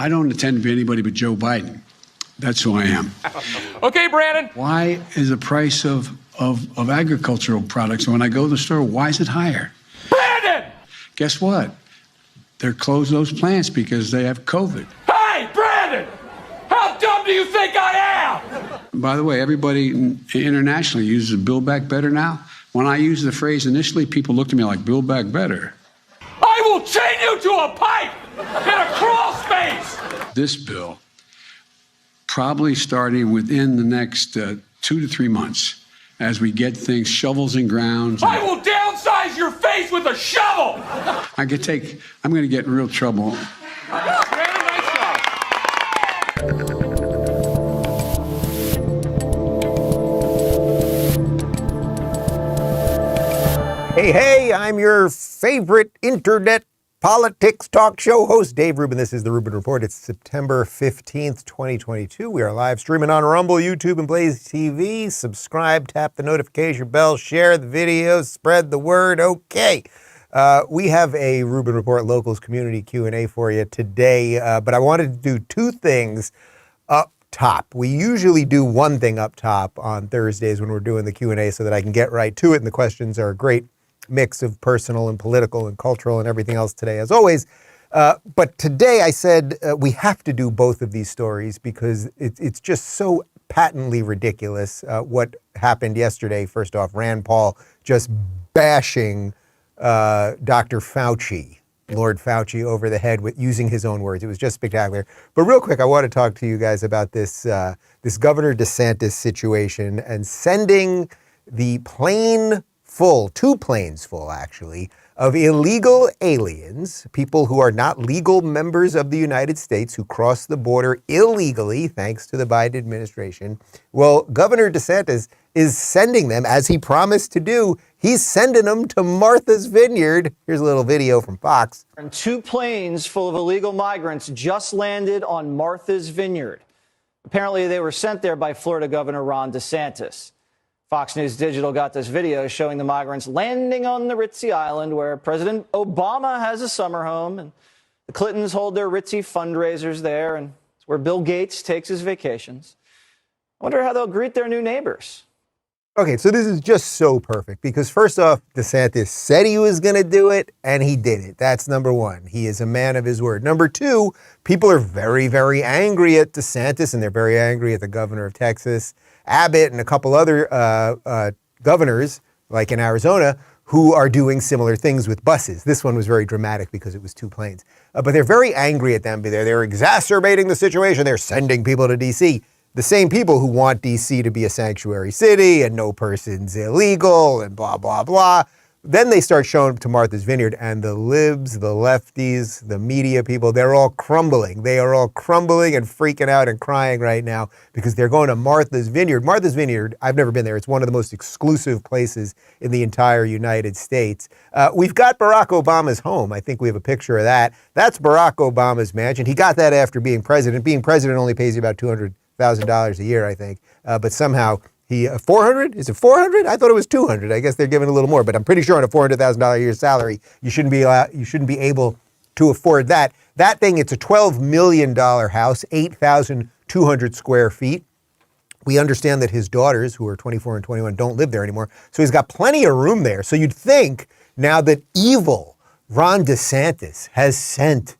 I don't intend to be anybody but Joe Biden. That's who I am. Okay, Brandon. Why is the price of agricultural products, when I go to the store, why is it higher? Brandon! Guess what? They're closed those plants because they have COVID. Hey, Brandon! How dumb do you think I am? By the way, everybody internationally uses Build Back Better now. When I used the phrase initially, people looked at me like, Build Back Better. I will chain you to a pipe in a crawl space! This bill, probably starting within the next 2 to 3 months, as we get things, shovels in ground. I will downsize your face with a shovel! I'm going to get in real trouble. Brandon, nice job. Hey, I'm your favorite internet politics talk show host, Dave Rubin. This is the Rubin Report. It's September 15th, 2022. We are live streaming on Rumble, YouTube, and Blaze TV. Subscribe, tap the notification bell, share the videos, spread the word. Okay. We have a Rubin Report Locals community Q&A for you today, but I wanted to do two things up top. We usually do one thing up top on Thursdays when we're doing the Q&A so that I can get right to it, and the questions are a great mix of personal and political and cultural and everything else today, as always. But today I said we have to do both of these stories because it's just so patently ridiculous what happened yesterday. First off, Rand Paul just bashing Dr. Fauci, Lord Fauci, over the head with using his own words. It was just spectacular. But real quick, I want to talk to you guys about this Governor DeSantis situation and sending the plane full, 2 planes full actually, of illegal aliens, people who are not legal members of the United States who cross the border illegally, thanks to the Biden administration. Well, Governor DeSantis is sending them, as he promised to do. He's sending them to Martha's Vineyard. Here's a little video from Fox. 2 planes full of illegal migrants just landed on Martha's Vineyard. Apparently, they were sent there by Florida Governor Ron DeSantis. Fox News Digital got this video showing the migrants landing on the ritzy island where President Obama has a summer home, and the Clintons hold their ritzy fundraisers there, and it's where Bill Gates takes his vacations. I wonder how they'll greet their new neighbors. Okay, so this is just so perfect because first off, DeSantis said he was going to do it and he did it. That's number one. He is a man of his word. Number two, people are very, very angry at DeSantis and they're very angry at the governor of Texas, Abbott, and a couple other governors, like in Arizona, who are doing similar things with buses. This one was very dramatic because it was 2 planes. But they're very angry at them. They're exacerbating the situation. They're sending people to D.C. The same people who want D.C. to be a sanctuary city and no person's illegal and blah, blah, blah. Then they start showing up to Martha's Vineyard, and the libs, the lefties, the media people, they're all crumbling. They are all crumbling and freaking out and crying right now because they're going to Martha's Vineyard. Martha's Vineyard, I've never been there. It's one of the most exclusive places in the entire United States. We've got Barack Obama's home. I think we have a picture of that. That's Barack Obama's mansion. He got that after being president. Being president only pays you about $200,000 a year, I think. But somehow he, 400? Is it 400? I thought it was 200. I guess they're giving a little more, but I'm pretty sure on a $400,000 a year salary, you shouldn't be able to afford that. That thing, it's a $12 million house, 8,200 square feet. We understand that his daughters, who are 24 and 21, don't live there anymore. So he's got plenty of room there. So you'd think now that evil Ron DeSantis has sent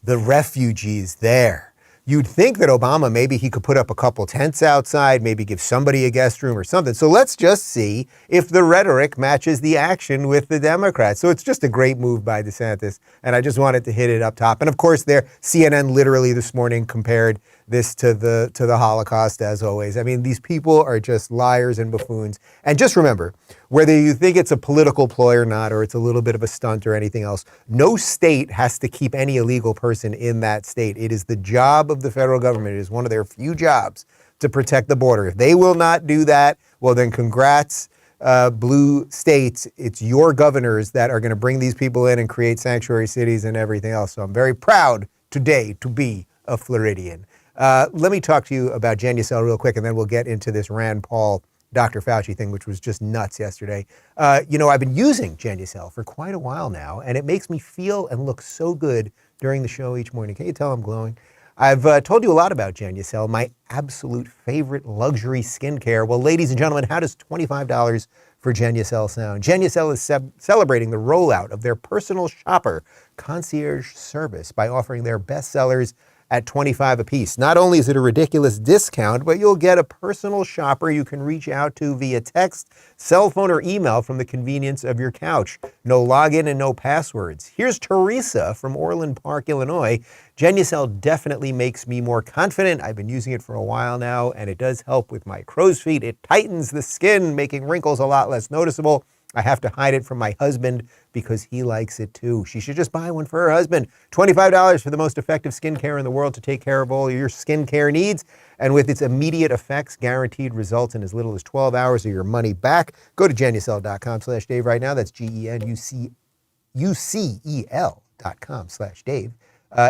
the refugees there, you'd think that Obama, maybe he could put up a couple tents outside, maybe give somebody a guest room or something. So let's just see if the rhetoric matches the action with the Democrats. So it's just a great move by DeSantis, and I just wanted to hit it up top. And of course, CNN literally this morning compared this to the Holocaust, as always. I mean, these people are just liars and buffoons. And just remember, whether you think it's a political ploy or not, or it's a little bit of a stunt or anything else, no state has to keep any illegal person in that state. It is the job of the federal government. It is one of their few jobs to protect the border. If they will not do that, well then congrats, blue states. It's your governors that are going to bring these people in and create sanctuary cities and everything else. So I'm very proud today to be a Floridian. Let me talk to you about Genucel real quick, and then we'll get into this Rand Paul, Dr. Fauci thing, which was just nuts yesterday. I've been using Genucel for quite a while now, and it makes me feel and look so good during the show each morning. Can you tell I'm glowing? I've told you a lot about Genucel, my absolute favorite luxury skincare. Well, ladies and gentlemen, how does $25 for Genucel sound? Genucel is celebrating the rollout of their personal shopper concierge service by offering their bestsellers at $25 a piece. Not only is it a ridiculous discount, but you'll get a personal shopper you can reach out to via text, cell phone, or email from the convenience of your couch. No login and no passwords. Here's Teresa from Orland Park, Illinois. Genucel definitely makes me more confident. I've been using it for a while now, and it does help with my crow's feet. It tightens the skin, making wrinkles a lot less noticeable. I have to hide it from my husband because he likes it too. She should just buy one for her husband. $25 for the most effective skincare in the world to take care of all your skincare needs. And with its immediate effects, guaranteed results in as little as 12 hours or your money back. Go to Genucel.com/Dave right now. That's GENUCEL.com/Dave.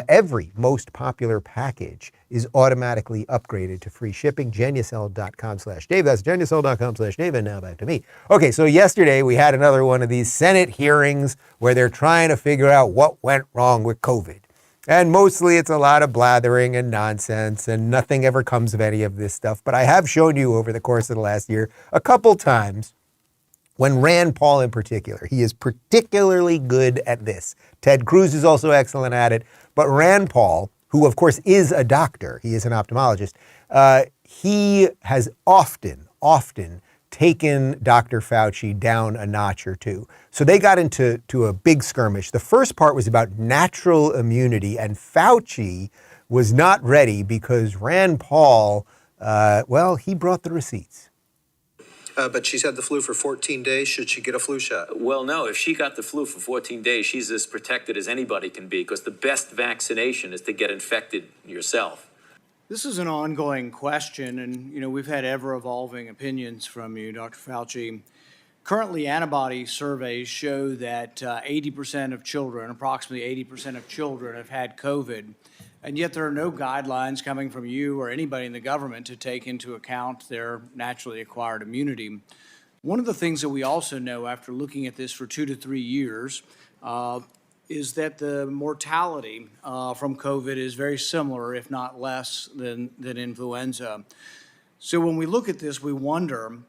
Every most popular package is automatically upgraded to free shipping. Genucel.com/Dave. That's Genucel.com/Dave. And now back to me. Okay, so yesterday we had another one of these Senate hearings where they're trying to figure out what went wrong with COVID. And mostly it's a lot of blathering and nonsense, and nothing ever comes of any of this stuff. But I have shown you over the course of the last year a couple times when Rand Paul in particular, he is particularly good at this. Ted Cruz is also excellent at it. But Rand Paul, who of course is a doctor, he is an ophthalmologist, he has often taken Dr. Fauci down a notch or two. So they got into a big skirmish. The first part was about natural immunity, and Fauci was not ready because Rand Paul, he brought the receipts. But she's had the flu for 14 days. Should she get a flu shot? Well, no. If she got the flu for 14 days, she's as protected as anybody can be, because the best vaccination is to get infected yourself. This is an ongoing question, and, we've had ever-evolving opinions from you, Dr. Fauci. Currently, antibody surveys show that 80% of children, approximately 80% of children, have had COVID. And yet there are no guidelines coming from you or anybody in the government to take into account their naturally acquired immunity. One of the things that we also know after looking at this for 2 to 3 years is that the mortality from COVID is very similar, if not less, than influenza. So when we look at this, we wonder,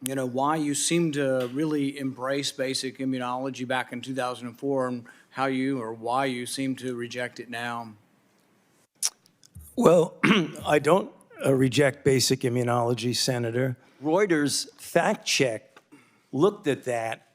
why you seem to really embrace basic immunology back in 2004 and why you seem to reject it now. Well, I don't reject basic immunology, Senator. Reuters fact check looked at that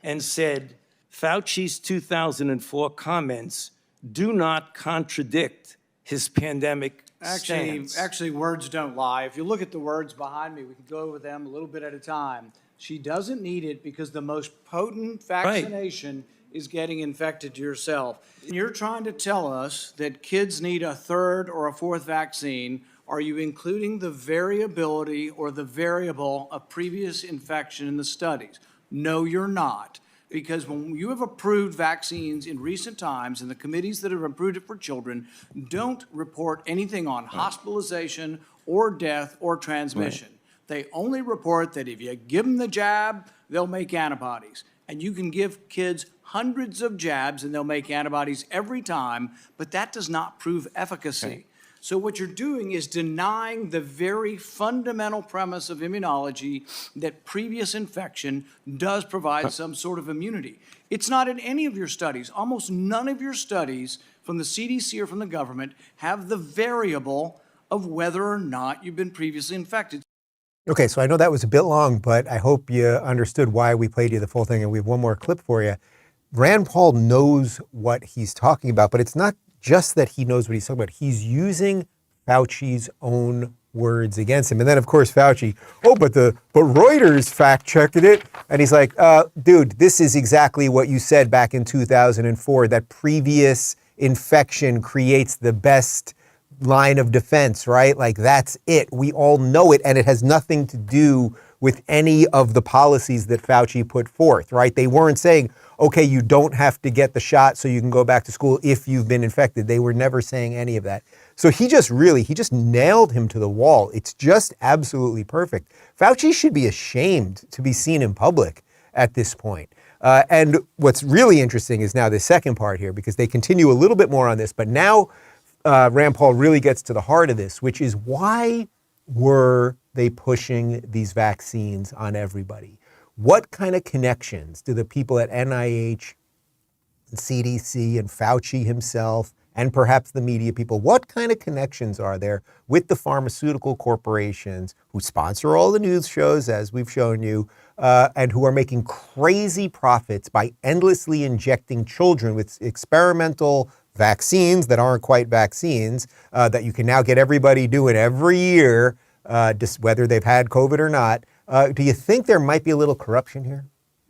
and said Fauci's 2004 comments do not contradict his pandemic stance. Actually, words don't lie. If you look at the words behind me, we can go over them a little bit at a time. She doesn't need it because the most potent vaccination is getting infected yourself. You're trying to tell us that kids need a third or a fourth vaccine. Are you including the variability or the variable of previous infection in the studies? No, you're not. Because when you have approved vaccines in recent times, and the committees that have approved it for children don't report anything on hospitalization or death or transmission. They only report that if you give them the jab, they'll make antibodies. And you can give kids hundreds of jabs and they'll make antibodies every time, but that does not prove efficacy. Okay. So what you're doing is denying the very fundamental premise of immunology that previous infection does provide some sort of immunity. It's not in any of your studies. Almost none of your studies from the CDC or from the government have the variable of whether or not you've been previously infected. Okay, so I know that was a bit long, but I hope you understood why we played you the full thing, and we have one more clip for you. Rand Paul knows what he's talking about, but it's not just that he knows what he's talking about. He's using Fauci's own words against him. And then, of course, Fauci, but Reuters fact-checked it. And he's like, dude, this is exactly what you said back in 2004, that previous infection creates the best line of defense, right? Like, that's it. We all know it, and it has nothing to do with any of the policies that Fauci put forth, right? They weren't saying, okay, you don't have to get the shot so you can go back to school if you've been infected. They were never saying any of that. So he just nailed him to the wall. It's just absolutely perfect. Fauci should be ashamed to be seen in public at this point. And what's really interesting is now the second part here, because they continue a little bit more on this, but now Rand Paul really gets to the heart of this, which is why were they pushing these vaccines on everybody? What kind of connections do the people at NIH and CDC and Fauci himself and perhaps the media people, what kind of connections are there with the pharmaceutical corporations who sponsor all the news shows, as we've shown you, and who are making crazy profits by endlessly injecting children with experimental vaccines that aren't quite vaccines, that you can now get everybody doing every year, whether they've had COVID or not. Do you think there might be a little corruption here?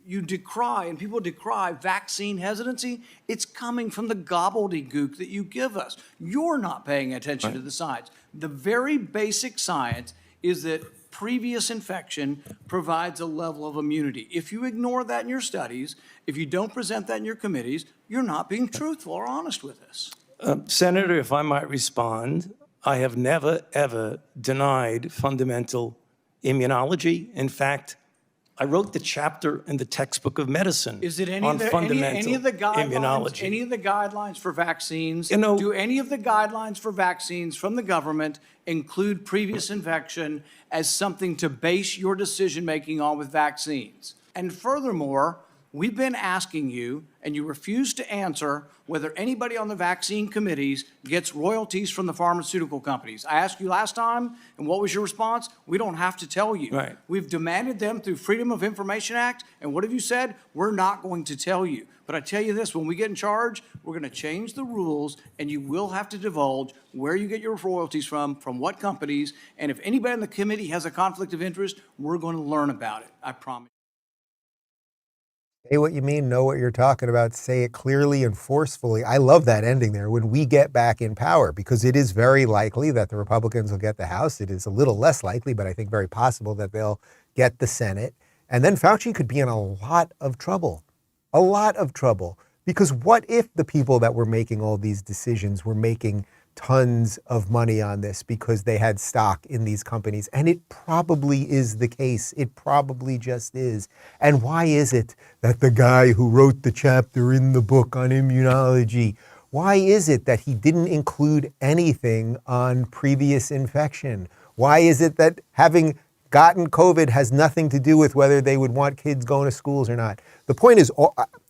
You decry, and people decry vaccine hesitancy. It's coming from the gobbledygook that you give us. You're not paying attention to the science. The very basic science is that previous infection provides a level of immunity. If you ignore that in your studies, if you don't present that in your committees, you're not being truthful or honest with us. Senator, if I might respond, I have never, ever denied fundamental immunology. In fact, I wrote the chapter in the textbook of medicine Is it any on of the, fundamental any of the guidelines? immunology. Any of the guidelines for vaccines? You know, do any of the guidelines for vaccines from the government include previous infection as something to base your decision making on with vaccines? And furthermore, we've been asking you, and you refuse to answer, whether anybody on the vaccine committees gets royalties from the pharmaceutical companies. I asked you last time, and what was your response? We don't have to tell you. Right. We've demanded them through Freedom of Information Act, and what have you said? We're not going to tell you. But I tell you this, when we get in charge, we're going to change the rules, and you will have to divulge where you get your royalties from what companies, and if anybody on the committee has a conflict of interest, we're going to learn about it, I promise. Say what you mean, know what you're talking about, say it clearly and forcefully. I love that ending there, when we get back in power, because it is very likely that the Republicans will get the House. It is a little less likely, but I think very possible that they'll get the Senate. And then Fauci could be in a lot of trouble, because what if the people that were making all these decisions were making tons of money on this because they had stock in these companies? And it probably is the case. It probably just is. And why is it that the guy who wrote the chapter in the book on immunology, why is it that he didn't include anything on previous infection? Why is it that having gotten COVID has nothing to do with whether they would want kids going to schools or not? The point is,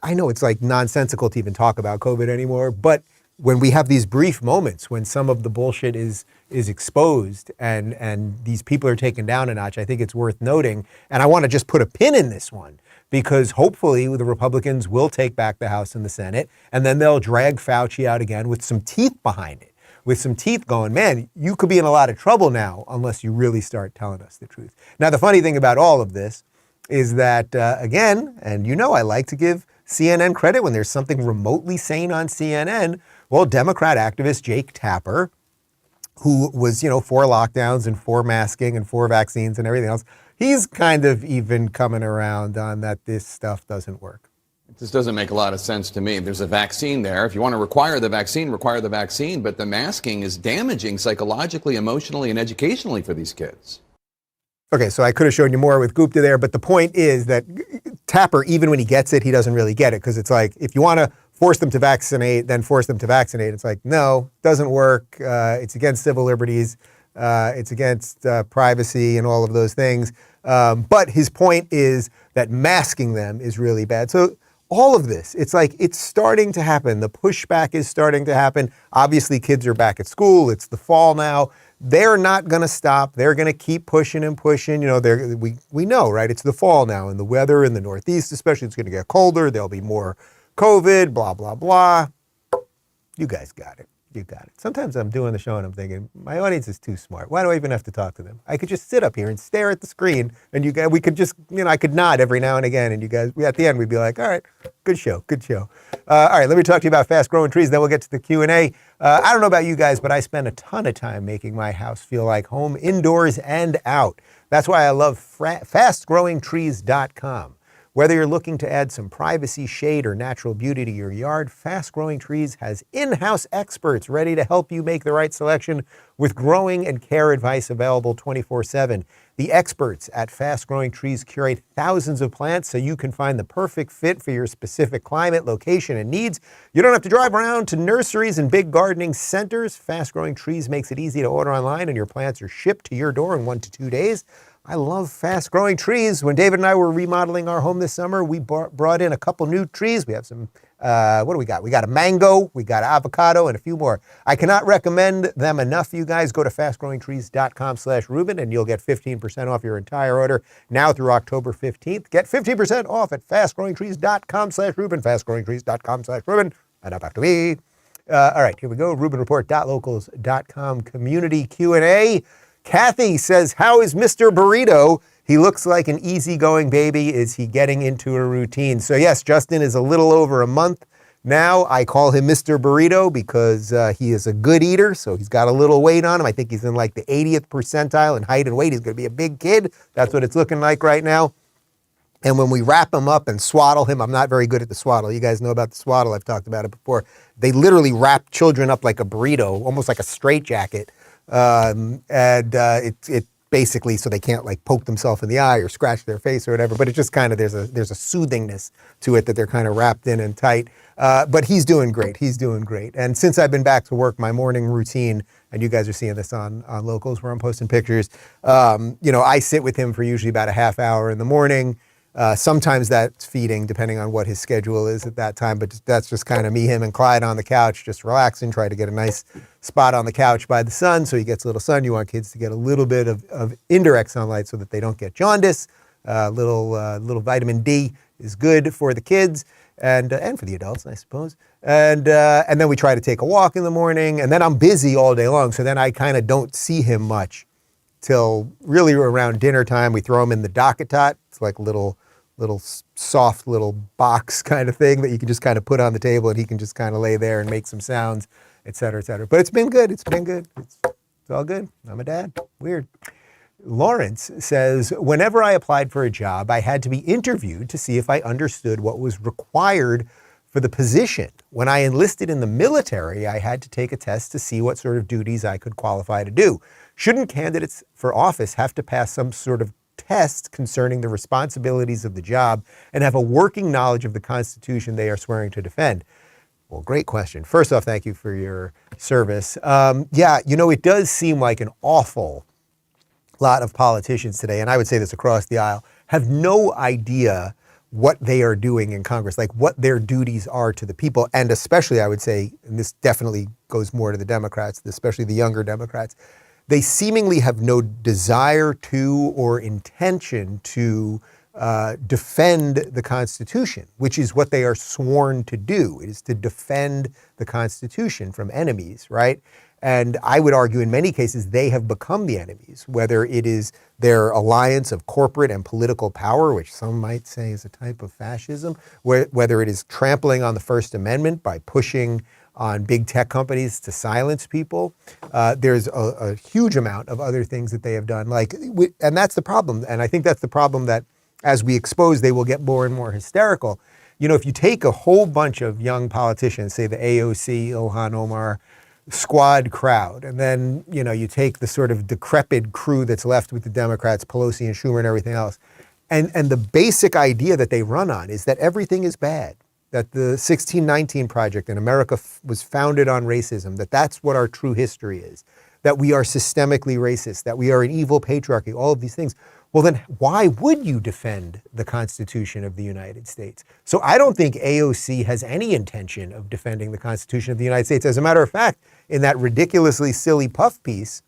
I know it's like nonsensical to even talk about COVID anymore, but when we have these brief moments when some of the bullshit is exposed and these people are taken down a notch, I think it's worth noting. And I want to just put a pin in this one, because hopefully the Republicans will take back the House and the Senate, and then they'll drag Fauci out again with some teeth behind it, with some teeth going, man, you could be in a lot of trouble now unless you really start telling us the truth. Now, the funny thing about all of this is that, again, and you know I like to give CNN credit when there's something remotely sane on CNN. Well, Democrat activist Jake Tapper, who was, for lockdowns and for masking and for vaccines and everything else, he's kind of even coming around on that this stuff doesn't work. This doesn't make a lot of sense to me. There's a vaccine there. If you want to require the vaccine, but the masking is damaging psychologically, emotionally, and educationally for these kids. Okay, so I could have shown you more with Gupta there, but the point is that Tapper, even when he gets it, he doesn't really get it, because it's like, if you want to force them to vaccinate, then force them to vaccinate. It's like, no, doesn't work. It's against civil liberties. It's against privacy and all of those things. But his point is that masking them is really bad. So all of this, it's like, it's starting to happen. The pushback is starting to happen. Obviously, kids are back at school. It's the fall now. They're not going to stop. They're going to keep pushing and pushing. We know, right? It's the fall now, and the weather in the Northeast especially, it's going to get colder. There'll be more COVID, blah, blah, blah. You guys got it. You got it. Sometimes I'm doing the show and I'm thinking, my audience is too smart. Why do I even have to talk to them? I could just sit up here and stare at the screen, and you guys, we could just, I could nod every now and again, and you guys, at the end, we'd be like, all right, good show, good show. All right, let me talk to you about fast-growing trees, then we'll get to the Q&A. I don't know about you guys, but I spend a ton of time making my house feel like home, indoors and out. That's why I love fastgrowingtrees.com. Whether you're looking to add some privacy, shade, or natural beauty to your yard, Fast Growing Trees has in-house experts ready to help you make the right selection with growing and care advice available 24/7. The experts at Fast Growing Trees curate thousands of plants so you can find the perfect fit for your specific climate, location, and needs. You don't have to drive around to nurseries and big gardening centers. Fast Growing Trees makes it easy to order online, and your plants are shipped to your door in 1 to 2 days. I love Fast Growing Trees. When David and I were remodeling our home this summer, we brought in a couple new trees. We have some, what do we got? We got a mango, we got avocado, and a few more. I cannot recommend them enough, you guys. Go to fastgrowingtrees.com/Rubin and you'll get 15% off your entire order now through October 15th. Get 15% off at fastgrowingtrees.com/Rubin, fastgrowingtrees.com/Rubin. And now back to me. All right, here we go. RubinReport.locals.com community Q&A. Kathy says, how is Mr. Burrito? He looks like an easygoing baby. Is he getting into a routine? So yes, Justin is a little over a month now. I call him Mr. Burrito because he is a good eater. So he's got a little weight on him. I think he's in like the 80th percentile in height and weight. He's going to be a big kid. That's what it's looking like right now. And when we wrap him up and swaddle him, I'm not very good at the swaddle. You guys know about the swaddle. I've talked about it before. They literally wrap children up like a burrito, almost like a straitjacket. It basically so they can't like poke themselves in the eye or scratch their face or whatever, but it just kind of, there's a soothingness to it that they're kind of wrapped in and tight. But he's doing great. He's doing great. And since I've been back to work, my morning routine, and you guys are seeing this on Locals where I'm posting pictures, I sit with him for usually about a half hour in the morning. Sometimes that's feeding, depending on what his schedule is at that time. But that's just kind of me, him, and Clyde on the couch, just relaxing, try to get a nice spot on the couch by the sun so he gets a little sun. You want kids to get a little bit of indirect sunlight so that they don't get jaundice. Little vitamin D is good for the kids and for the adults, I suppose. And then we try to take a walk in the morning. And then I'm busy all day long, so then I kind of don't see him much till really around dinner time. We throw him in the dock-a-tot. It's like a little soft little box kind of thing that you can just kind of put on the table and he can just kind of lay there and make some sounds, et cetera, et cetera. But it's been good. It's been good. It's all good. I'm a dad. Weird. Lawrence says, whenever I applied for a job, I had to be interviewed to see if I understood what was required for the position. When I enlisted in the military, I had to take a test to see what sort of duties I could qualify to do. Shouldn't candidates for office have to pass some sort of test concerning the responsibilities of the job and have a working knowledge of the Constitution they are swearing to defend? Well, great question. First off, thank you for your service. It does seem like an awful lot of politicians today, and I would say this across the aisle, have no idea what they are doing in Congress, like what their duties are to the people. And especially, I would say, and this definitely goes more to the Democrats, especially the younger Democrats, they seemingly have no desire to or intention to defend the Constitution, which is what they are sworn to do. It is to defend the Constitution from enemies, right? And I would argue in many cases they have become the enemies, whether it is their alliance of corporate and political power, which some might say is a type of fascism, whether it is trampling on the First Amendment by pushing on big tech companies to silence people. There's a huge amount of other things that they have done. And that's the problem. And I think that's the problem that as we expose, they will get more and more hysterical. If you take a whole bunch of young politicians, say the AOC, Ilhan Omar squad crowd, and then, you take the sort of decrepit crew that's left with the Democrats, Pelosi and Schumer and everything else. And the basic idea that they run on is that everything is bad, that the 1619 Project in America was founded on racism, that's what our true history is, that we are systemically racist, that we are an evil patriarchy, all of these things. Well, then why would you defend the Constitution of the United States? So I don't think AOC has any intention of defending the Constitution of the United States. As a matter of fact, in that ridiculously silly puff piece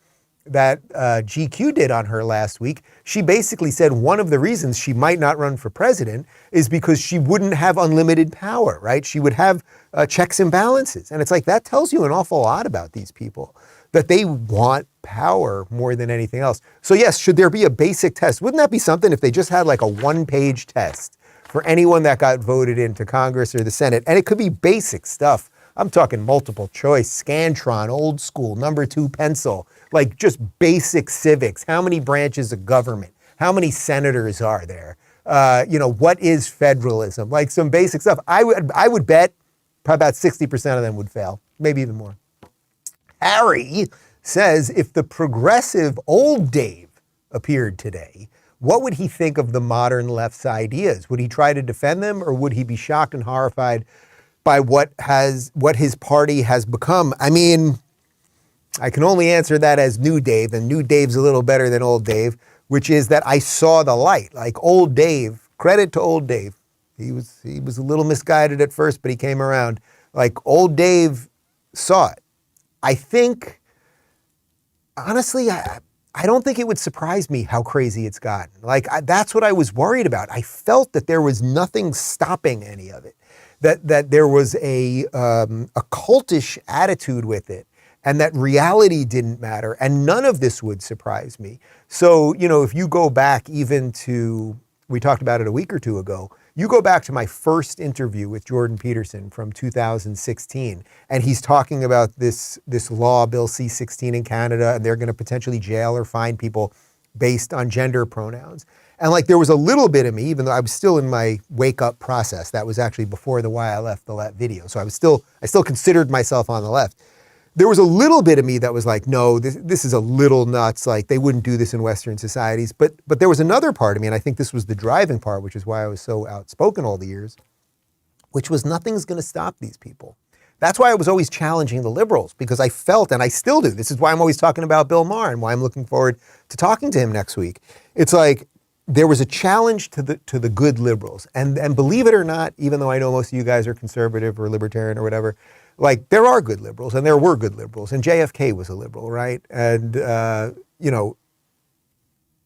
that GQ did on her last week, she basically said one of the reasons she might not run for president is because she wouldn't have unlimited power, right? She would have checks and balances. And it's like, that tells you an awful lot about these people, that they want power more than anything else. So yes, should there be a basic test? Wouldn't that be something if they just had like a one-page test for anyone that got voted into Congress or the Senate? And it could be basic stuff. I'm talking multiple choice, Scantron, old school, number 2 pencil, like just basic civics. How many branches of government? How many senators are there? What is federalism? Like some basic stuff. I would bet probably about 60% of them would fail, maybe even more. Harry says, if the progressive old Dave appeared today, what would he think of the modern left's ideas? Would he try to defend them, or would he be shocked and horrified by what his party has become? I mean, I can only answer that as New Dave, and New Dave's a little better than Old Dave, which is that I saw the light. Like Old Dave, credit to Old Dave. He was a little misguided at first, but he came around. Like Old Dave saw it. I think, honestly, I don't think it would surprise me how crazy it's gotten. Like that's what I was worried about. I felt that there was nothing stopping any of it, that there was a cultish attitude with it, and that reality didn't matter, and none of this would surprise me. So, if you go back even to, we talked about it a week or two ago, you go back to my first interview with Jordan Peterson from 2016, and he's talking about this law, Bill C-16 in Canada, and they're going to potentially jail or fine people based on gender pronouns. And like there was a little bit of me, even though I was still in my wake up process, that was actually before the Why I Left the Left video. So I still considered myself on the left. There was a little bit of me that was like, no, this is a little nuts. Like they wouldn't do this in Western societies. But there was another part of me, and I think this was the driving part, which is why I was so outspoken all the years, which was nothing's going to stop these people. That's why I was always challenging the liberals, because I felt, and I still do, this is why I'm always talking about Bill Maher and why I'm looking forward to talking to him next week. It's like there was a challenge to the good liberals. And believe it or not, even though I know most of you guys are conservative or libertarian or whatever, like there are good liberals and there were good liberals, and JFK was a liberal, right? And,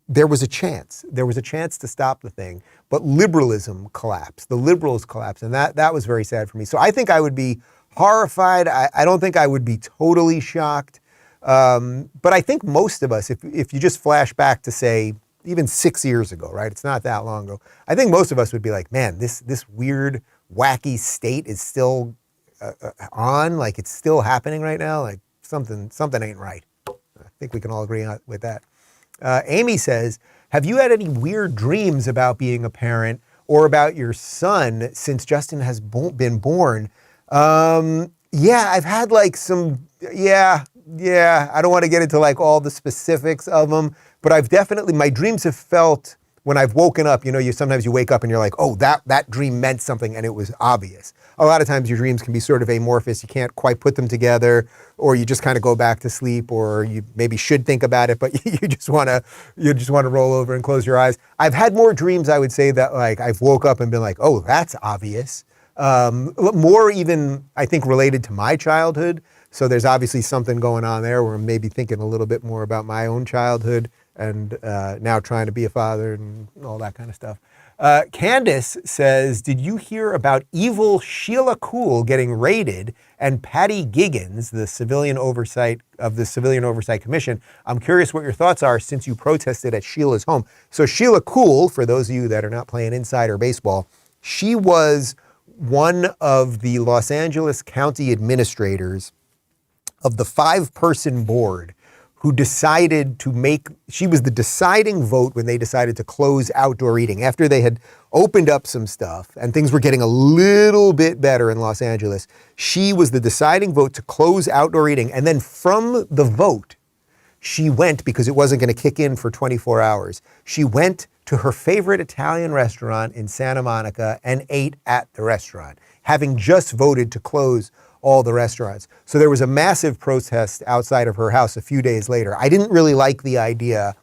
there was a chance. There was a chance to stop the thing, but liberalism collapsed. The liberals collapsed, and that was very sad for me. So I think I would be horrified. I don't think I would be totally shocked. But I think most of us, if you just flash back to say, even 6 years ago, right? It's not that long ago. I think most of us would be like, man, this weird, wacky state is still on, like it's still happening right now. Like something ain't right. I think we can all agree with that. Amy says, have you had any weird dreams about being a parent or about your son since Justin has been born? Yeah, I've had like some, yeah. I don't want to get into like all the specifics of them, but I've definitely, my dreams have felt, when I've woken up, sometimes you wake up and you're like, oh, that dream meant something and it was obvious. A lot of times your dreams can be sort of amorphous. You can't quite put them together, or you just kind of go back to sleep, or you maybe should think about it, but you just want to roll over and close your eyes. I've had more dreams, I would say, that like I've woke up and been like, oh, that's obvious. More even, I think, related to my childhood. So there's obviously something going on there where I'm maybe thinking a little bit more about my own childhood and now trying to be a father and all that kind of stuff. Candace says, did you hear about evil Sheila Kuhl getting raided and Patty Giggins, the civilian oversight of the Civilian Oversight Commission? I'm curious what your thoughts are since you protested at Sheila's home. So Sheila Kuhl, for those of you that are not playing insider baseball, she was one of the Los Angeles County administrators of the 5-person board who decided she was the deciding vote when they decided to close outdoor eating. After they had opened up some stuff and things were getting a little bit better in Los Angeles, she was the deciding vote to close outdoor eating. And then from the vote, she went, because it wasn't going to kick in for 24 hours, she went to her favorite Italian restaurant in Santa Monica and ate at the restaurant, having just voted to close all the restaurants. So there was a massive protest outside of her house a few days later. I didn't really like the idea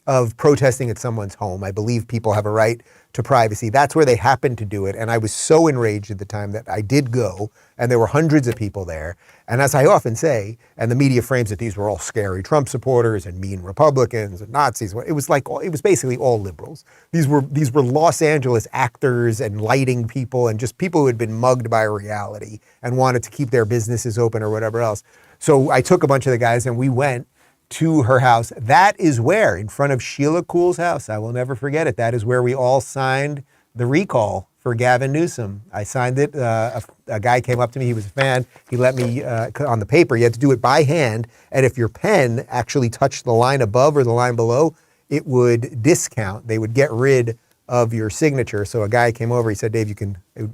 of protesting at someone's home. I believe people have a right to privacy. That's where they happened to do it. And I was so enraged at the time that I did go, and there were hundreds of people there. And as I often say, and the media frames it, these were all scary Trump supporters and mean Republicans and Nazis. It was basically all liberals. These were Los Angeles actors and lighting people and just people who had been mugged by reality and wanted to keep their businesses open or whatever else. So I took a bunch of the guys and we went to her house. That is where, in front of Sheila Kuhl's house, I will never forget it, that is where we all signed the recall for Gavin Newsom. I signed it. A guy came up to me. He was a fan. He let me, on the paper, you had to do it by hand. And if your pen actually touched the line above or the line below, it would discount. They would get rid of your signature. So a guy came over. He said, Dave,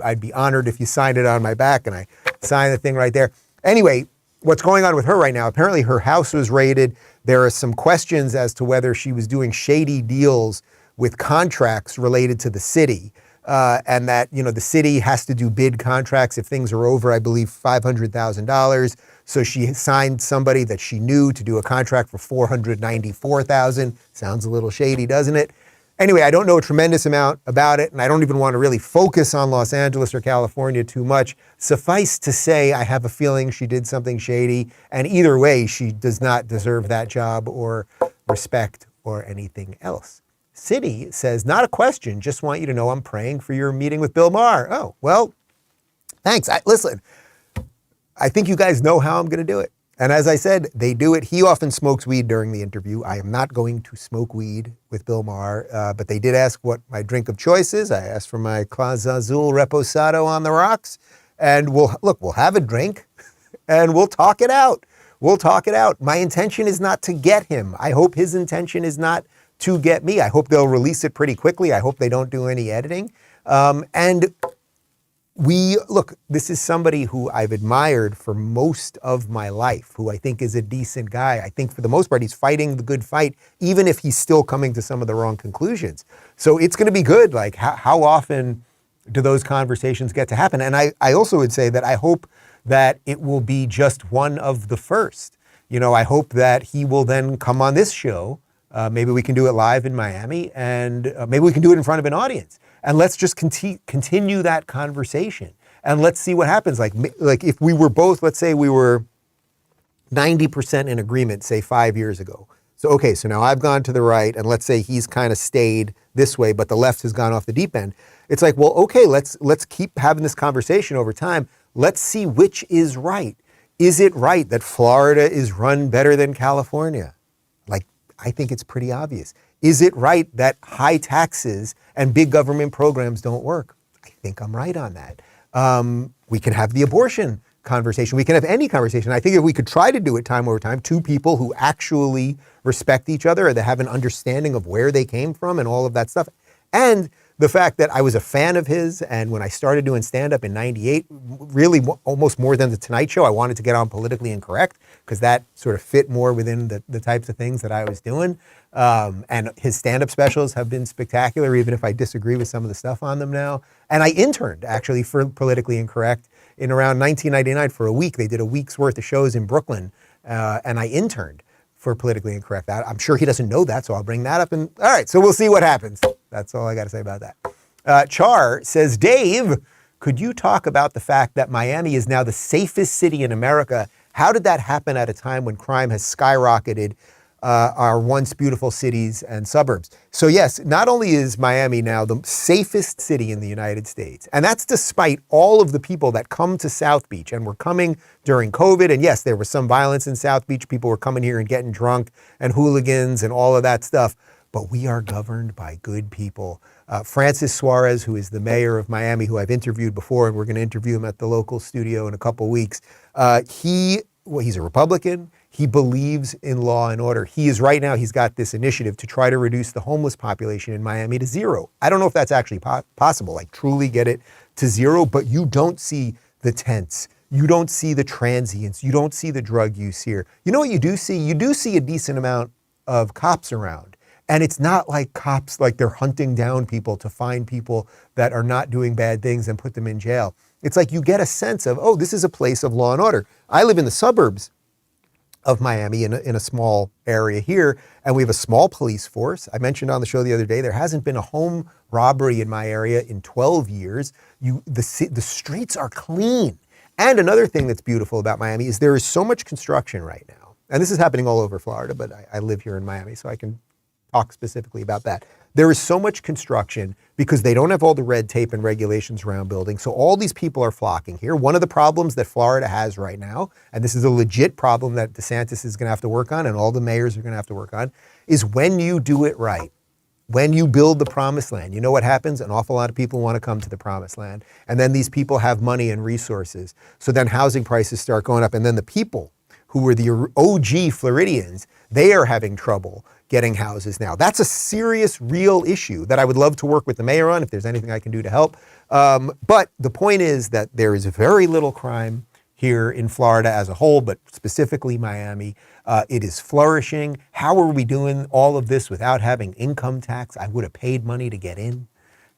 I'd be honored if you signed it on my back. And I signed the thing right there. Anyway, what's going on with her right now, apparently her house was raided. There are some questions as to whether she was doing shady deals with contracts related to the city. And that, the city has to do bid contracts if things are over, I believe, $500,000. So she signed somebody that she knew to do a contract for $494,000. Sounds a little shady, doesn't it? Anyway, I don't know a tremendous amount about it, and I don't even want to really focus on Los Angeles or California too much. Suffice to say, I have a feeling she did something shady, and either way, she does not deserve that job or respect or anything else. City says, not a question, just want you to know I'm praying for your meeting with Bill Maher. Oh, well, thanks. Listen, I think you guys know how I'm going to do it. And as I said, they do it. He often smokes weed during the interview. I am not going to smoke weed with Bill Maher, but they did ask what my drink of choice is. I asked for my Clase Azul Reposado on the rocks. And we'll have a drink and we'll talk it out. We'll talk it out. My intention is not to get him. I hope his intention is not to get me. I hope they'll release it pretty quickly. I hope they don't do any editing. This is somebody who I've admired for most of my life, who I think is a decent guy. I think for the most part, he's fighting the good fight, even if he's still coming to some of the wrong conclusions. So it's going to be good. Like, how often do those conversations get to happen? And I also would say that I hope that it will be just one of the first. I hope that he will then come on this show. Maybe we can do it live in Miami, and maybe we can do it in front of an audience. And let's just continue that conversation. And let's see what happens. Like if we were both, let's say we were 90% in agreement, say 5 years ago. So now I've gone to the right, and let's say he's kind of stayed this way, but the left has gone off the deep end. It's like, well, okay, let's keep having this conversation over time. Let's see which is right. Is it right that Florida is run better than California? I think it's pretty obvious. Is it right that high taxes and big government programs don't work? I think I'm right on that. We can have the abortion conversation. We can have any conversation. I think if we could try to do it time over time, two people who actually respect each other or that have an understanding of where they came from and all of that stuff. And the fact that I was a fan of his, and when I started doing stand-up in '98, really almost more than The Tonight Show, I wanted to get on Politically Incorrect because that sort of fit more within the types of things that I was doing. And his stand-up specials have been spectacular, even if I disagree with some of the stuff on them now. And I interned, actually, for Politically Incorrect in around 1999 for a week. They did a week's worth of shows in Brooklyn, and I interned for Politically Incorrect. I'm sure he doesn't know that, so I'll bring that up. And all right, so we'll see what happens. That's all I got to say about that. Char says, Dave, could you talk about the fact that Miami is now the safest city in America? How did that happen at a time when crime has skyrocketed our once beautiful cities and suburbs? So yes, not only is Miami now the safest city in the United States, and that's despite all of the people that come to South Beach and were coming during COVID. And yes, there was some violence in South Beach. People were coming here and getting drunk and hooligans and all of that stuff. But we are governed by good people. Francis Suarez, who is the mayor of Miami, who I've interviewed before, and we're going to interview him at the local studio in a couple weeks. He's a Republican. He believes in law and order. He's got this initiative to try to reduce the homeless population in Miami to zero. I don't know if that's actually possible, like truly get it to zero, but you don't see the tents. You don't see the transients. You don't see the drug use here. You know what you do see? You do see a decent amount of cops around. And it's not like cops, like they're hunting down people to find people that are not doing bad things and put them in jail. It's like you get a sense of, oh, this is a place of law and order. I live in the suburbs of Miami in a small area here, and we have a small police force. I mentioned on the show the other day, there hasn't been a home robbery in my area in 12 years. The streets are clean. And another thing that's beautiful about Miami is there is so much construction right now. And this is happening all over Florida, but I live here in Miami, so I can talk specifically about that. There is so much construction because they don't have all the red tape and regulations around building. So all these people are flocking here. One of the problems that Florida has right now, and this is a legit problem that DeSantis is going to have to work on and all the mayors are going to have to work on, is when you do it right, when you build the promised land, you know what happens? An awful lot of people want to come to the promised land. And then these people have money and resources. So then housing prices start going up. And then the people who were the OG Floridians, they are having trouble getting houses now. That's a serious, real issue that I would love to work with the mayor on if there's anything I can do to help. But the point is that there is very little crime. here in Florida as a whole, but specifically Miami. It is flourishing. How are we doing all of this without having income tax? I would have paid money to get in.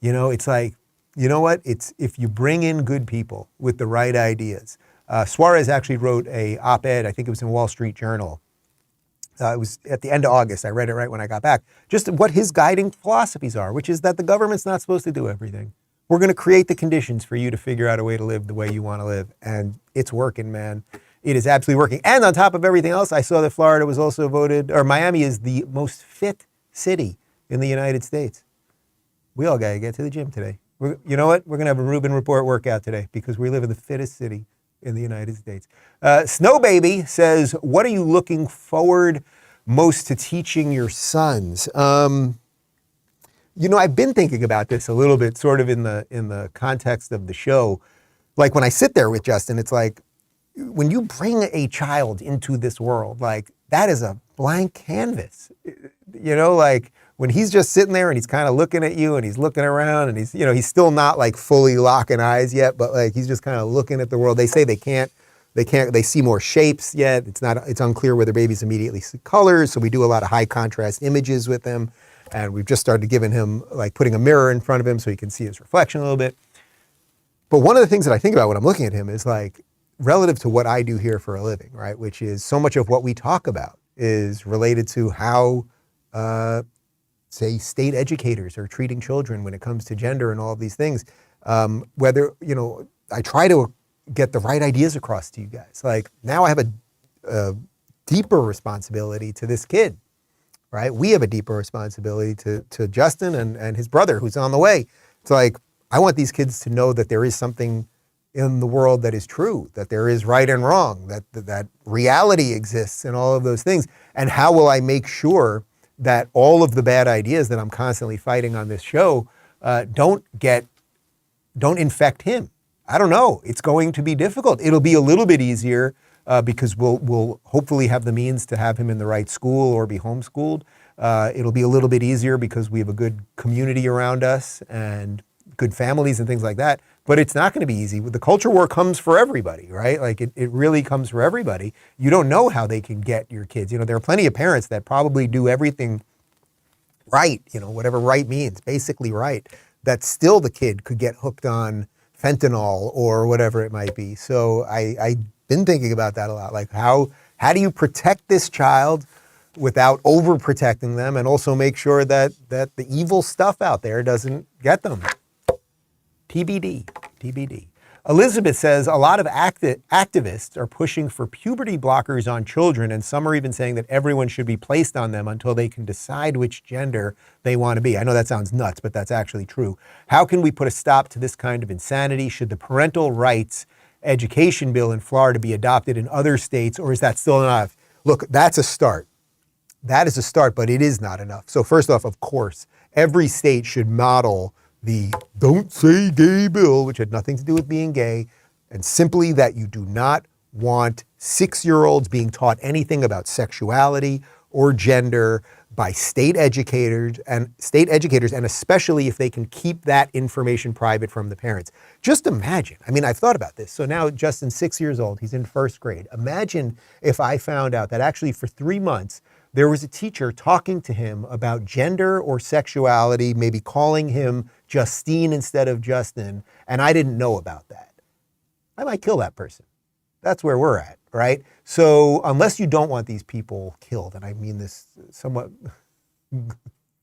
You know, it's like, you know what? It's if you bring in good people with the right ideas. Suarez actually wrote a op-ed, I think it was in Wall Street Journal. It was at the end of August. I read it right when I got back. Just what his guiding philosophies are, which is that the government's not supposed to do everything. We're going to create the conditions for you to figure out a way to live the way you want to live. And it's working, man. It is absolutely working. And on top of everything else, I saw that Florida was also voted, or Miami is the most fit city in the United States. We all got to get to the gym today. You know what? We're going to have a Rubin Report workout today because we live in the fittest city in the United States. Snow Baby says, what are you looking forward most to teaching your sons? You know, I've been thinking about this a little bit, sort of in the context of the show. Like when I sit there with Justin, it's like when you bring a child into this world, like that is a blank canvas. You know, like when he's just sitting there and he's kind of looking at you and he's looking around and he's still not like fully locking eyes yet, but like he's just kind of looking at the world. They say they see more shapes yet. It's unclear whether babies immediately see colors. So we do a lot of high contrast images with them. And we've just started giving him, like putting a mirror in front of him so he can see his reflection a little bit. But one of the things that I think about when I'm looking at him is like relative to what I do here for a living, right? Which is so much of what we talk about is related to how, say, state educators are treating children when it comes to gender and all of these things. Whether, you know, I try to get the right ideas across to you guys. Like now I have a deeper responsibility to this kid. Right? We have a deeper responsibility to Justin and his brother who's on the way. It's like, I want these kids to know that there is something in the world that is true, that there is right and wrong, that reality exists and all of those things. And how will I make sure that all of the bad ideas that I'm constantly fighting on this show don't infect him? I don't know. It's going to be difficult. It'll be a little bit easier because we'll hopefully have the means to have him in the right school or be homeschooled. It'll be a little bit easier because we have a good community around us and good families and things like that. But it's not going to be easy. The culture war comes for everybody, right? Like it really comes for everybody. You don't know how they can get your kids. You know, there are plenty of parents that probably do everything right, you know, whatever right means, basically right, that still the kid could get hooked on fentanyl or whatever it might be. So I've been thinking about that a lot. Like how do you protect this child without overprotecting them and also make sure that the evil stuff out there doesn't get them? TBD. Elizabeth says a lot of activists are pushing for puberty blockers on children, and some are even saying that everyone should be placed on them until they can decide which gender they want to be. I know that sounds nuts, but that's actually true. How can we put a stop to this kind of insanity? Should the parental rights education bill in Florida be adopted in other states, or is that still not enough? Look, that's a start. That is a start, but it is not enough. So first off, of course, every state should model the Don't Say Gay bill, which had nothing to do with being gay, and simply that you do not want 6-year-olds being taught anything about sexuality or gender by state educators, and especially if they can keep that information private from the parents. Just imagine, I mean, I've thought about this. So now Justin's 6 years old, he's in first grade. Imagine if I found out that actually for 3 months, there was a teacher talking to him about gender or sexuality, maybe calling him Justine instead of Justin, and I didn't know about that. I might kill that person. That's where we're at, right? So unless you don't want these people killed, and I mean this somewhat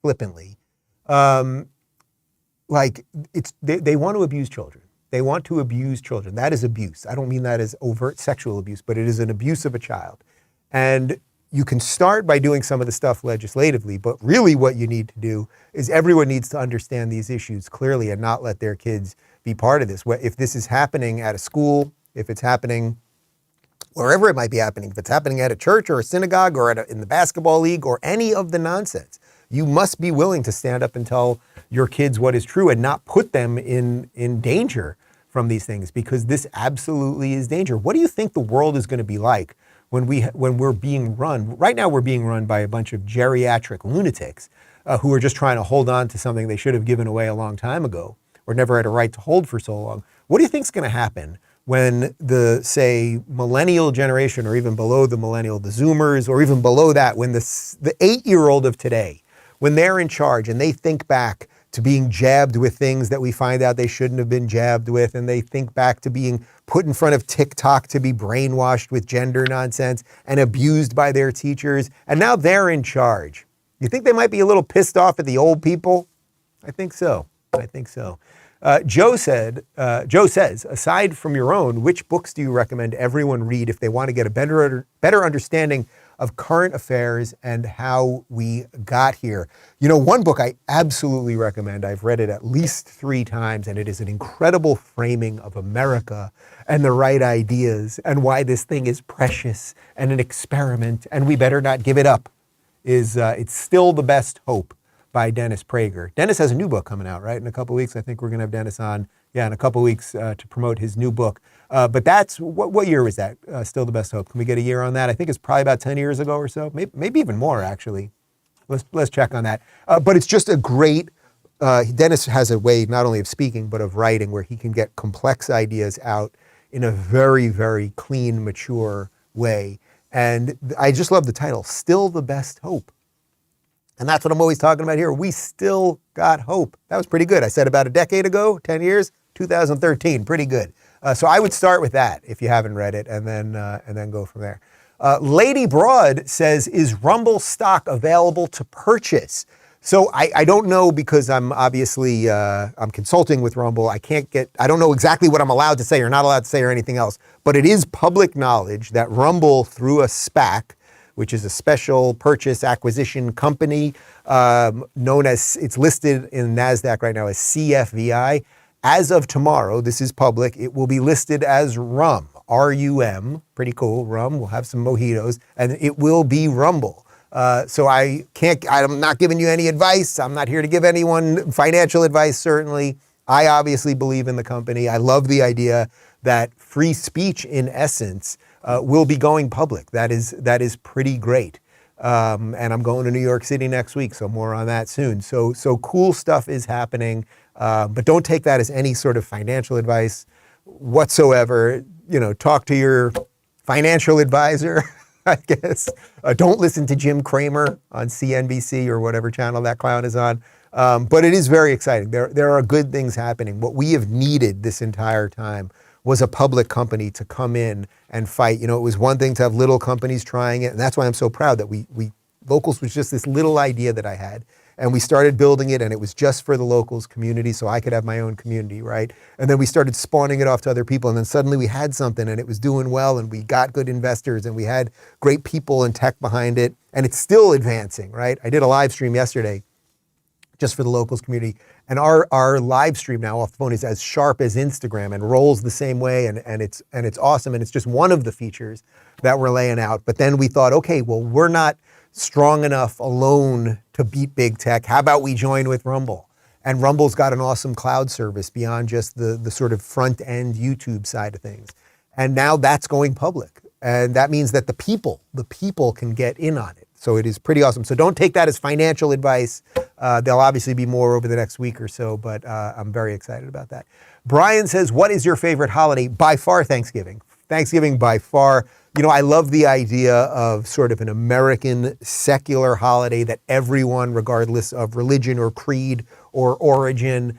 flippantly, like they want to abuse children. They want to abuse children. That is abuse. I don't mean that as overt sexual abuse, but it is an abuse of a child. And you can start by doing some of the stuff legislatively, but really what you need to do is everyone needs to understand these issues clearly and not let their kids be part of this. If this is happening at a school, if it's happening wherever it might be happening, if it's happening at a church or a synagogue or in the basketball league or any of the nonsense, you must be willing to stand up and tell your kids what is true and not put them in danger from these things, because this absolutely is danger. What do you think the world is going to be like when we're being run? Right now we're being run by a bunch of geriatric lunatics who are just trying to hold on to something they should have given away a long time ago or never had a right to hold for so long. What do you think is going to happen when the, say, millennial generation, or even below the millennial, the Zoomers, or even below that, when the 8-year-old of today, when they're in charge and they think back to being jabbed with things that we find out they shouldn't have been jabbed with, and they think back to being put in front of TikTok to be brainwashed with gender nonsense and abused by their teachers, and now they're in charge. You think they might be a little pissed off at the old people? I think so. I think so. Joe says, aside from your own, which books do you recommend everyone read if they want to get a better understanding of current affairs and how we got here? You know, one book I absolutely recommend, I've read it at least 3 times, and it is an incredible framing of America and the right ideas and why this thing is precious and an experiment and we better not give it up. It's Still the Best Hope by Dennis Prager. Dennis has a new book coming out, right? In a couple of weeks. I think we're going to have Dennis on, in a couple of weeks to promote his new book. But that's, what year was that? Still the Best Hope. Can we get a year on that? I think it's probably about 10 years ago or so. Maybe even more, actually. Let's check on that. But it's just a great, Dennis has a way not only of speaking, but of writing, where he can get complex ideas out in a very, very clean, mature way. And I just love the title, Still the Best Hope. And that's what I'm always talking about here. We still got hope. That was pretty good. I said about a decade ago, 10 years, 2013, pretty good. So I would start with that if you haven't read it, and then go from there. Lady Broad says, is Rumble stock available to purchase? So I don't know, because I'm obviously, I'm consulting with Rumble. I don't know exactly what I'm allowed to say or not allowed to say or anything else, but it is public knowledge that Rumble, through a SPAC, which is a special purchase acquisition company, known as, it's listed in NASDAQ right now as CFVI. As of tomorrow, this is public, it will be listed as RUM, R-U-M, pretty cool, RUM. We'll have some mojitos, and it will be Rumble. So I'm not giving you any advice. I'm not here to give anyone financial advice, certainly. I obviously believe in the company. I love the idea that free speech, in essence, will be going public. That is pretty great. And I'm going to New York City next week, so more on that soon. So cool stuff is happening, but don't take that as any sort of financial advice whatsoever. You know, talk to your financial advisor, I guess. Don't listen to Jim Cramer on CNBC or whatever channel that clown is on. But it is very exciting. There are good things happening. What we have needed this entire time was a public company to come in and fight. You know, it was one thing to have little companies trying it, and that's why I'm so proud that we Locals was just this little idea that I had, and we started building it, and it was just for the Locals community, so I could have my own community, right? And then we started spawning it off to other people, and then suddenly we had something, and it was doing well, and we got good investors, and we had great people and tech behind it, and it's still advancing, right? I did a live stream yesterday just for the Locals community. And our live stream now off the phone is as sharp as Instagram and rolls the same way, and it's awesome. And it's just one of the features that we're laying out. But then we thought, okay, well, we're not strong enough alone to beat big tech. How about we join with Rumble? And Rumble's got an awesome cloud service beyond just the sort of front end YouTube side of things. And now that's going public. And that means that the people can get in on it. So it is pretty awesome. So don't take that as financial advice. There'll obviously be more over the next week or so, but I'm very excited about that. Brian says, what is your favorite holiday? By far, Thanksgiving. Thanksgiving by far. You know, I love the idea of sort of an American secular holiday that everyone, regardless of religion or creed or origin,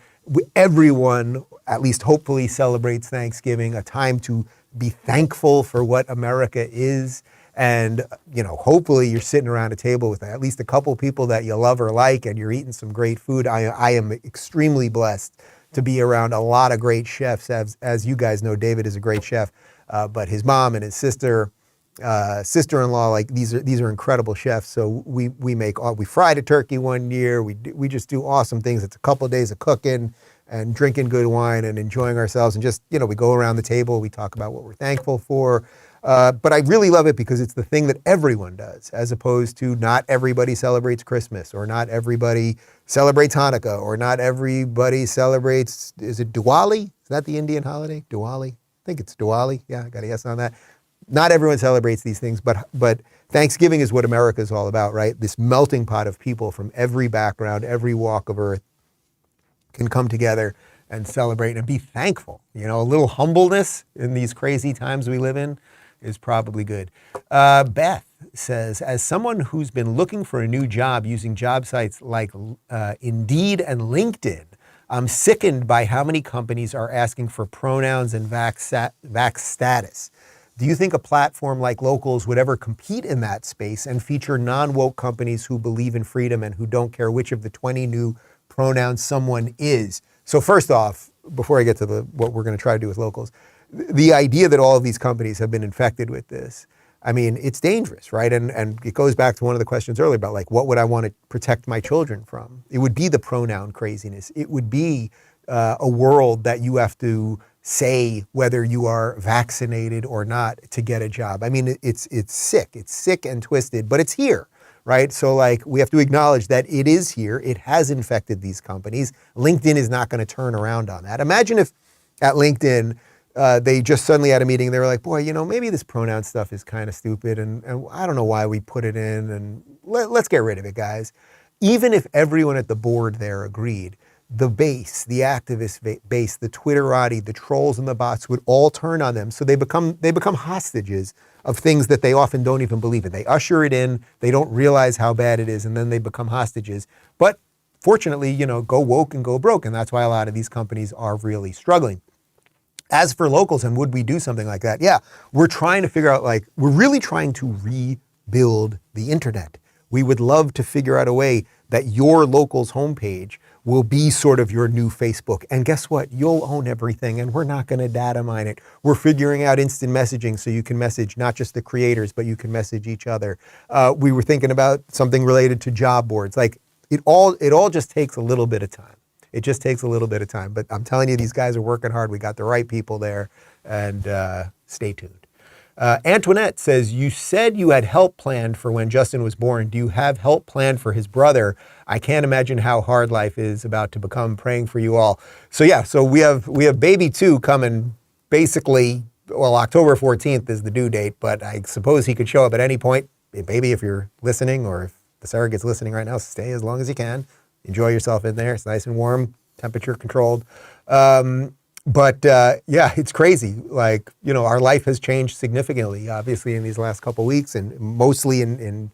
everyone, at least hopefully, celebrates Thanksgiving, a time to be thankful for what America is. And, you know, hopefully you're sitting around a table with at least a couple people that you love or like, and you're eating some great food. I am extremely blessed to be around a lot of great chefs. As you guys know, David is a great chef, but his mom and his sister-in-law, like these are incredible chefs. So we fried a turkey one year. We just do awesome things. It's a couple of days of cooking and drinking good wine and enjoying ourselves. And just, you know, we go around the table, we talk about what we're thankful for. But I really love it because it's the thing that everyone does, as opposed to not everybody celebrates Christmas, or not everybody celebrates Hanukkah, or not everybody celebrates, is it Diwali? Is that the Indian holiday? Diwali? I think it's Diwali. Yeah, I got a yes on that. Not everyone celebrates these things, but Thanksgiving is what America is all about, right? This melting pot of people from every background, every walk of earth can come together and celebrate and be thankful. You know, a little humbleness in these crazy times we live in is probably good. Beth says, as someone who's been looking for a new job using job sites like Indeed and LinkedIn, I'm sickened by how many companies are asking for pronouns and vax status. Do you think a platform like Locals would ever compete in that space and feature non-woke companies who believe in freedom and who don't care which of the 20 new pronouns someone is? So first off, before I get to what we're going to try to do with Locals, the idea that all of these companies have been infected with this, I mean, it's dangerous, right? And it goes back to one of the questions earlier about like, what would I want to protect my children from? It would be the pronoun craziness. It would be a world that you have to say whether you are vaccinated or not to get a job. I mean, it's sick. It's sick and twisted, but it's here, right? So like, we have to acknowledge that it is here. It has infected these companies. LinkedIn is not going to turn around on that. Imagine if at LinkedIn, they just suddenly had a meeting and they were like, boy, you know, maybe this pronoun stuff is kind of stupid and I don't know why we put it in and let's get rid of it, guys. Even if everyone at the board there agreed, the base, the activist base, the Twitterati, the trolls and the bots would all turn on them. So they become hostages of things that they often don't even believe in. They usher it in, they don't realize how bad it is, and then they become hostages. But fortunately, you know, go woke and go broke. And that's why a lot of these companies are really struggling. As for Locals, and would we do something like that? Yeah, we're trying to figure out, like, we're really trying to rebuild the internet. We would love to figure out a way that your Locals homepage will be sort of your new Facebook. And guess what? You'll own everything and we're not going to data mine it. We're figuring out instant messaging so you can message not just the creators, but you can message each other. We were thinking about something related to job boards. Like it all just takes a little bit of time. It just takes a little bit of time. But I'm telling you, these guys are working hard. We got the right people there, and stay tuned. Antoinette says, you said you had help planned for when Justin was born. Do you have help planned for his brother? I can't imagine how hard life is about to become. Praying for you all. So yeah, so we have baby 2 coming basically, well, October 14th is the due date, but I suppose he could show up at any point. Baby, if you're listening or if the surrogate's listening right now, stay as long as you can. Enjoy yourself in there. It's nice and warm, temperature controlled. But yeah, it's crazy. Like, you know, our life has changed significantly, obviously, in these last couple of weeks, and mostly in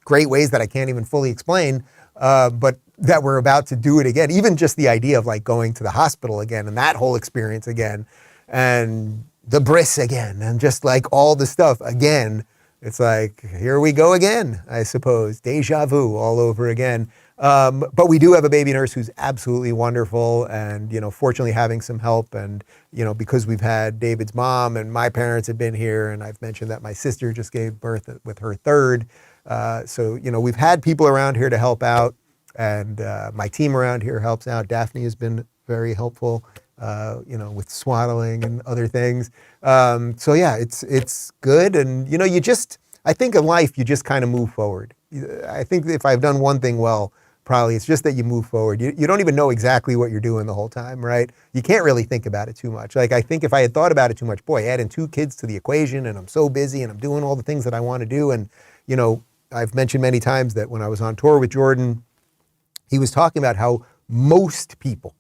great ways that I can't even fully explain, but that we're about to do it again. Even just the idea of like going to the hospital again and that whole experience again, and the bris again, and just like all the stuff again. It's like, here we go again, I suppose. Deja vu all over again. But we do have a baby nurse who's absolutely wonderful and, you know, fortunately having some help. And, you know, because we've had David's mom and my parents have been here, and I've mentioned that my sister just gave birth with her third. So, you know, we've had people around here to help out, and my team around here helps out. Daphne has been very helpful, you know, with swaddling and other things. So yeah, it's good. And, you know, I think in life, you just kind of move forward. I think if I've done one thing well, probably it's just that you move forward. You don't even know exactly what you're doing the whole time, right? You can't really think about it too much. Like, I think if I had thought about it too much, boy, adding 2 kids to the equation, and I'm so busy and I'm doing all the things that I want to do. And, you know, I've mentioned many times that when I was on tour with Jordan, he was talking about how most people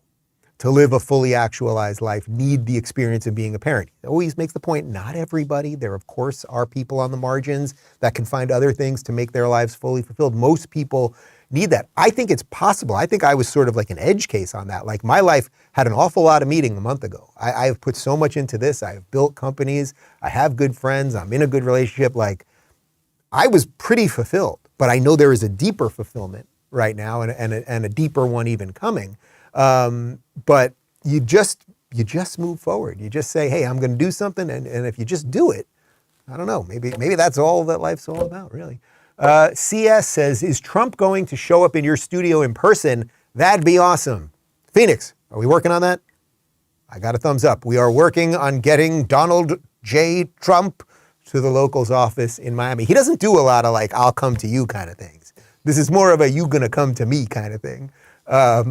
to live a fully actualized life need the experience of being a parent. He always makes the point, not everybody. There, of course, are people on the margins that can find other things to make their lives fully fulfilled. Most people need that. I think it's possible. I think I was sort of like an edge case on that. Like, my life had an awful lot of meaning a month ago. I have put so much into this. I have built companies. I have good friends. I'm in a good relationship. Like, I was pretty fulfilled, but I know there is a deeper fulfillment right now, and a deeper one even coming. But you just move forward. You just say, hey, I'm going to do something. And if you just do it, I don't know, maybe that's all that life's all about, really. CS says, is Trump going to show up in your studio in person? That'd be awesome. Phoenix, are we working on that? I got a thumbs up. We are working on getting Donald J. Trump to the Locals office in Miami. He doesn't do a lot of like, I'll come to you kind of things. This is more of a you gonna come to me kind of thing.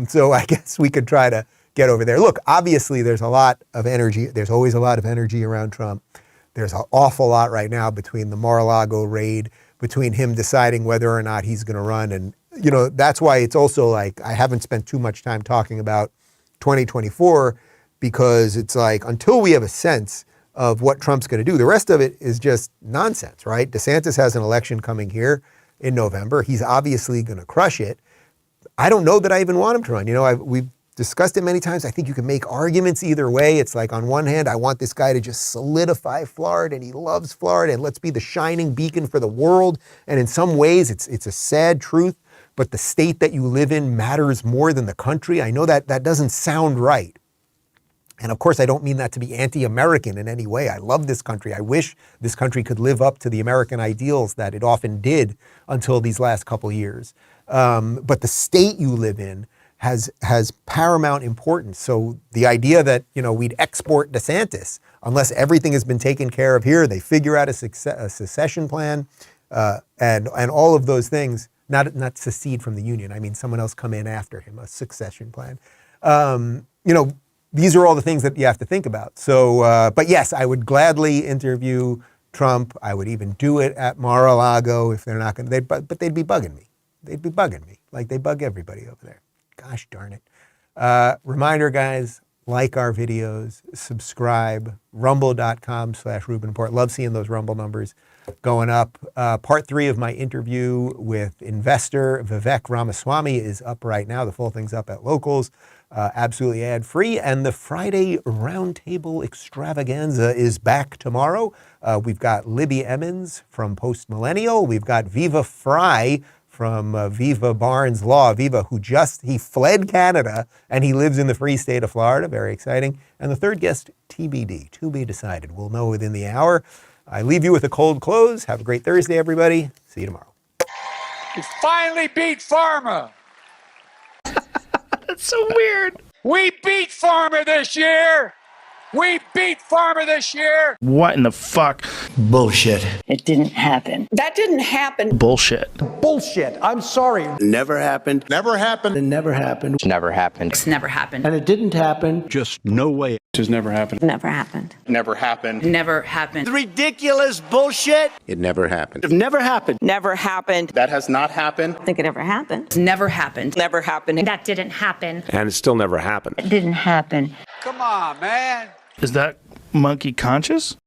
So I guess we could try to get over there. Look, obviously there's a lot of energy. There's always a lot of energy around Trump. There's an awful lot right now between the Mar-a-Lago raid, between him deciding whether or not he's going to run. And, you know, that's why it's also like, I haven't spent too much time talking about 2024 because it's like until we have a sense of what Trump's going to do, the rest of it is just nonsense, right? DeSantis has an election coming here in November. He's obviously going to crush it. I don't know that I even want him to run. You know, we've discussed it many times. I think you can make arguments either way. It's like on one hand, I want this guy to just solidify Florida, and he loves Florida, and let's be the shining beacon for the world. And in some ways, it's a sad truth, but the state that you live in matters more than the country. I know that doesn't sound right. And of course, I don't mean that to be anti-American in any way. I love this country. I wish this country could live up to the American ideals that it often did until these last couple years. But the state you live in has paramount importance. So the idea that, you know, we'd export DeSantis unless everything has been taken care of here, they figure out a secession plan, and all of those things, not secede from the union. I mean, someone else come in after him, a succession plan. You know, these are all the things that you have to think about. So, but yes, I would gladly interview Trump. I would even do it at Mar-a-Lago if they're not going to, but they'd be bugging me. They'd be bugging me like they bug everybody over there. Gosh darn it. Reminder, guys, like our videos, subscribe, rumble.com/Rubin Report. Love seeing those Rumble numbers going up. Part 3 of my interview with investor Vivek Ramaswamy is up right now. The full thing's up at Locals. Absolutely ad-free. And the Friday Roundtable Extravaganza is back tomorrow. We've got Libby Emmons from Post Millennial. We've got Viva Fry from Viva Barnes Law. Viva, he fled Canada and he lives in the free state of Florida. Very exciting. And the third guest, TBD, to be decided. We'll know within the hour. I leave you with a cold close. Have a great Thursday, everybody. See you tomorrow. We finally beat Pharma. That's so weird. We beat Pharma this year. We beat Pharma this year. What in the fuck? Bullshit. It didn't happen. That didn't happen. Bullshit. Bullshit. I'm sorry. Never happened. Never happened. It never happened. Never happened. It's never happened. And it didn't happen. Just no way. Just never happened. Never happened. Never happened. Never happened. Ridiculous bullshit. It never happened. It never happened. Never happened. That has not happened. I think it ever happened. It's never happened. Never happened. That didn't happen. And it still never happened. It didn't happen. Come on, man. Is that monkey conscious?